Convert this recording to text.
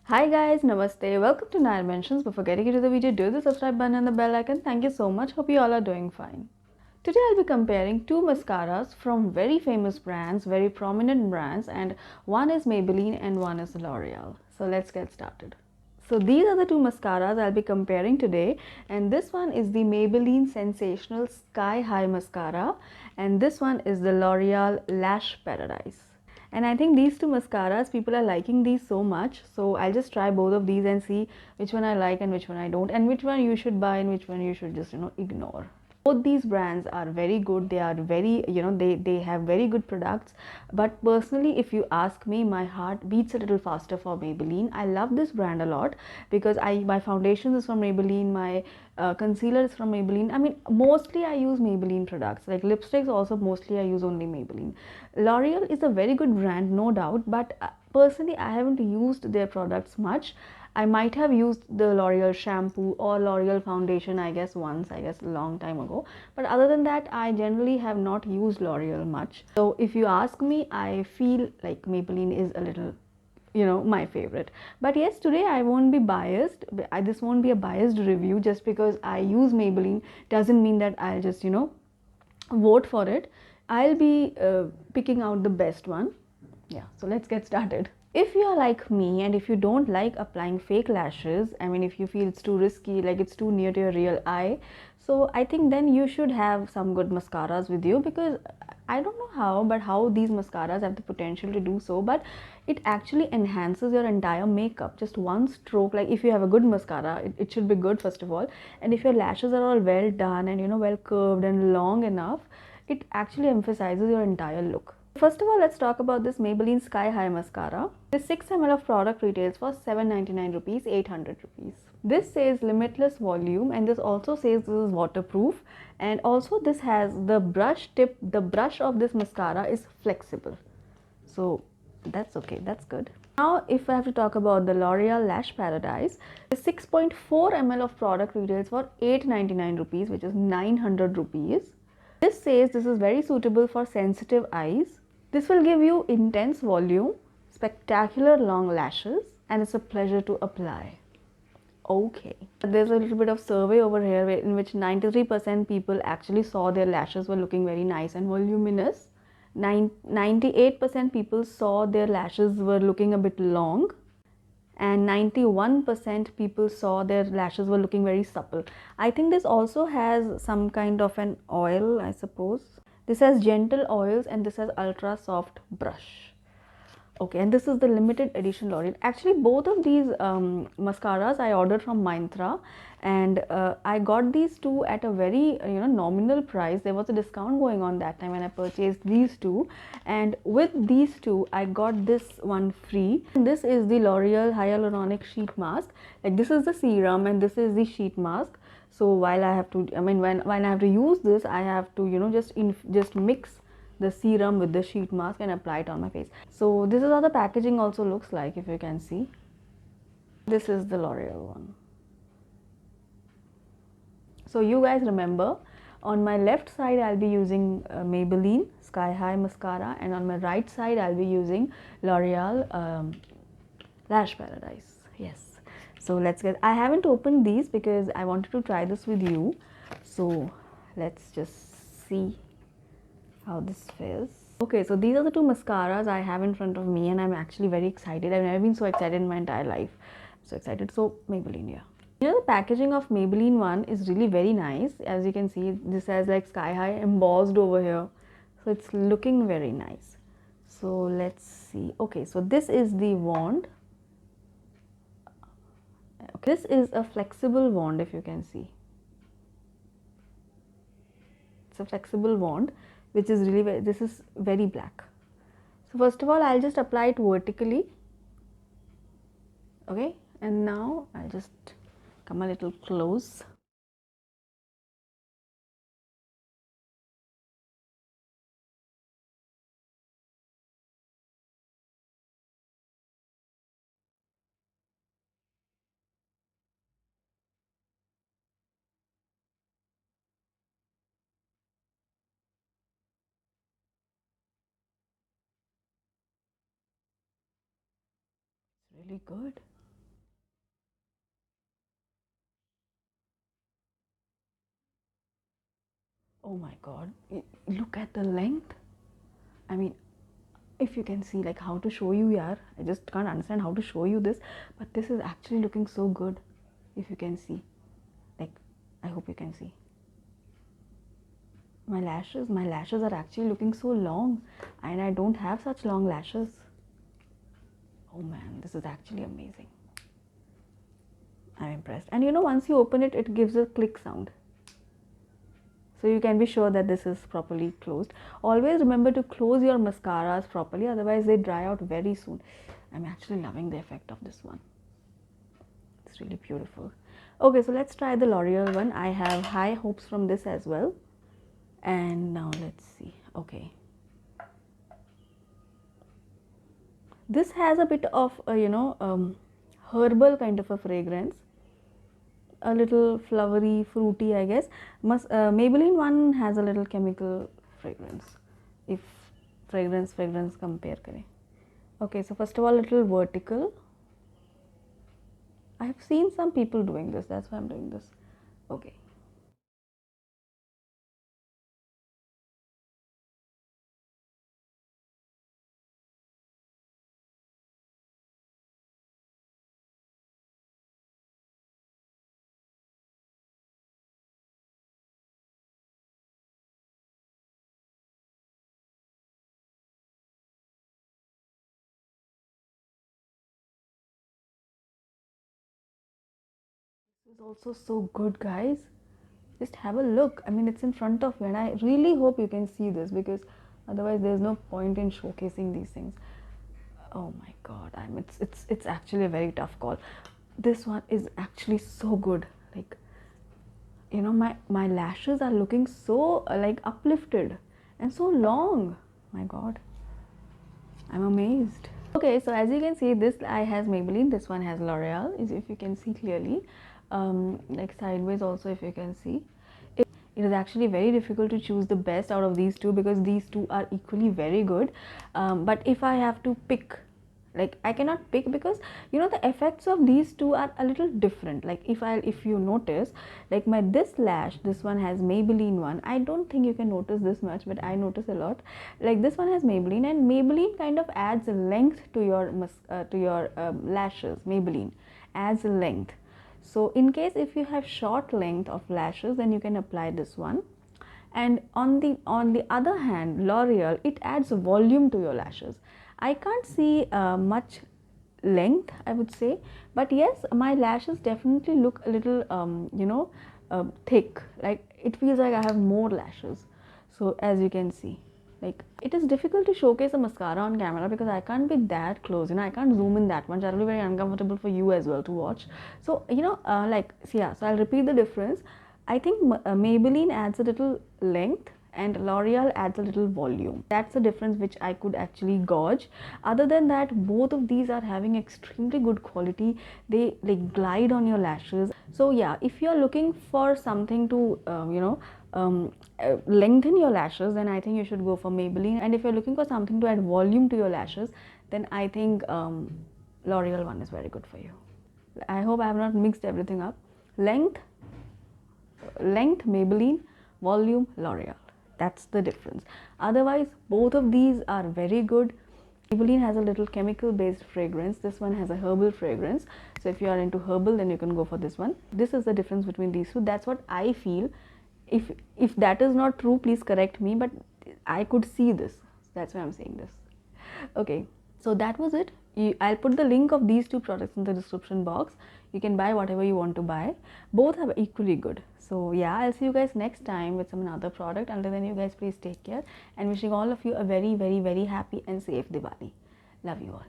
Hi guys, namaste. Welcome to Nine Mentions. Before getting into the video, do the subscribe button and the bell icon. Thank you so much. Hope you all are doing fine. Today I'll be comparing two mascaras from very famous brands, very prominent brands, and one is Maybelline and one is L'Oreal. So let's get started. So these are the two mascaras I'll be comparing today, and this one is the Maybelline Sensational Sky High Mascara and this one is the L'Oreal Lash Paradise. And I think these two mascaras, people are liking these so much, so I'll just try both of these and see which one I like and which one I don't, and which one you should buy and which one you should just ignore. Both these brands are very good. They are very, they have very good products, but personally, if you ask me, my heart beats a little faster for Maybelline. I love this brand a lot because my foundation is from Maybelline, my concealer is from Maybelline. I mean, mostly I use Maybelline products. Like lipsticks also, mostly I use only Maybelline. L'Oreal is a very good brand, no doubt, but personally I haven't used their products much. I might have used the L'Oreal shampoo or L'Oreal foundation, I guess once, I guess a long time ago. But other than that, I generally have not used L'Oreal much. So if you ask me, I feel like Maybelline is a little, my favorite. But yes, today I won't be biased. This won't be a biased review. Just because I use Maybelline doesn't mean that I'll just, vote for it. I'll be picking out the best one. Yeah, so let's get started. If you are like me and if you don't like applying fake lashes, I mean, if you feel it's too risky, like it's too near to your real eye, so I think then you should have some good mascaras with you, because I don't know how, but how these mascaras have the potential to do so, but it actually enhances your entire makeup. Just one stroke, like if you have a good mascara, it should be good first of all, and if your lashes are all well done and well curved and long enough, it actually emphasizes your entire look. First of all, let's talk about this Maybelline Sky High Mascara. This 6 ml of product retails for 799 rupees, 800 rupees. This says limitless volume, and this also says this is waterproof, and also this has the brush tip. The brush of this mascara is flexible, so that's okay, that's good. Now if I have to talk about the L'Oreal Lash Paradise, the 6.4 ml of product retails for 899 rupees, which is 900 rupees. This says this is very suitable for sensitive eyes. This will give you intense volume, spectacular long lashes, and it's a pleasure to apply. Okay. There's a little bit of survey over here in which 93% people actually saw their lashes were looking very nice and voluminous. 98% people saw their lashes were looking a bit long, and 91% people saw their lashes were looking very supple. I think this also has some kind of an oil, I suppose. This has gentle oils and this has ultra soft brush. Okay, and this is the limited edition L'Oreal. Actually, both of these mascaras I ordered from Myntra, and I got these two at a very nominal price. There was a discount going on that time when I purchased these two, and with these two I got this one free. And this is the L'Oreal Hyaluronic Sheet Mask. Like this is the serum and this is the sheet mask. So while I have to, when I have to use this, I have to just mix the serum with the sheet mask and apply it on my face. So this is how the packaging also looks like, if you can see. This is the L'Oreal one. So you guys remember, on my left side I'll be using Maybelline Sky High Mascara, and on my right side I'll be using L'Oreal Lash Paradise. Yes. So let's get, I haven't opened these because I wanted to try this with you. So let's just see how this feels. Okay, so these are the two mascaras I have in front of me, and I'm actually very excited. I've never been so excited in my entire life. So excited. So Maybelline, yeah. The packaging of Maybelline one is really very nice. As you can see, this has like Sky High embossed over here. So it's looking very nice. So let's see. Okay, so this is the wand. Okay, this is a flexible wand, if you can see. It's a flexible wand, which is really very, this is very black. So first of all, I'll just apply it vertically. Okay, and now I'll just come a little close. It's really good. Oh my god, look at the length. I mean, if you can see, like, how to show you, yeah, I just can't understand how to show you this, but this is actually looking so good. If you can see, like, I hope you can see my lashes are actually looking so long, and I don't have such long lashes. Oh man, this is actually amazing. I'm impressed. And you know, once you open it, it gives a click sound, so you can be sure that this is properly closed. Always remember to close your mascaras properly, otherwise they dry out very soon. I'm actually loving the effect of this one. It's really beautiful. Okay, so let's try the L'Oreal one. I have high hopes from this as well. And now let's see. Okay, this has a bit of a, herbal kind of a fragrance, a little flowery, fruity, I guess. Maybelline one has a little chemical fragrance, if fragrance compare kare. Okay, so first of all, little vertical. I have seen some people doing this, that's why I'm doing this. Okay. This is also so good, guys. Just have a look. I mean, it's in front of you, and I really hope you can see this, because otherwise there's no point in showcasing these things. Oh my god, it's actually a very tough call. This one is actually so good. Like, you know, my lashes are looking so like uplifted and so long. My god, I'm amazed. Okay, so as you can see, this eye has Maybelline, this one has L'Oreal, if you can see clearly. Like sideways also, if you can see. It is actually very difficult to choose the best out of these two, because these two are equally very good. But if I have to pick, like, I cannot pick, because you know the effects of these two are a little different. Like, if you notice, like this lash, this one has Maybelline one. I don't think you can notice this much, but I notice a lot. Like, this one has Maybelline, and Maybelline kind of adds length to your lashes. Maybelline adds length. So in case if you have short length of lashes, then you can apply this one. And on the other hand, L'Oreal, it adds volume to your lashes. I can't see much length, I would say, but yes, my lashes definitely look a little thick. Like, it feels like I have more lashes. So as you can see, like, it is difficult to showcase a mascara on camera, because I can't be that close, you know, I can't zoom in that much. That will be very uncomfortable for you as well to watch. So like, so yeah, so I'll repeat the difference. I think Maybelline adds a little length, and L'Oreal adds a little volume. That's the difference which I could actually gauge. Other than that, both of these are having extremely good quality. They like glide on your lashes. So yeah, if you're looking for something to lengthen your lashes, then I think you should go for Maybelline. And if you're looking for something to add volume to your lashes, then I think L'Oreal one is very good for you. I hope I have not mixed everything up. Length Maybelline, volume L'Oreal. That's the difference. Otherwise, both of these are very good. Maybelline has a little chemical based fragrance. This one has a herbal fragrance. So if you are into herbal, then you can go for this one. This is the difference between these two. That's what I feel. If that is not true, please correct me, but I could see this. That's why I'm saying this. Okay, so that was it. I'll put the link of these two products in the description box. You can buy whatever you want to buy. Both are equally good. So yeah, I'll see you guys next time with some another product. Until then, you guys please take care, and wishing all of you a very, very, very happy and safe Diwali. Love you all.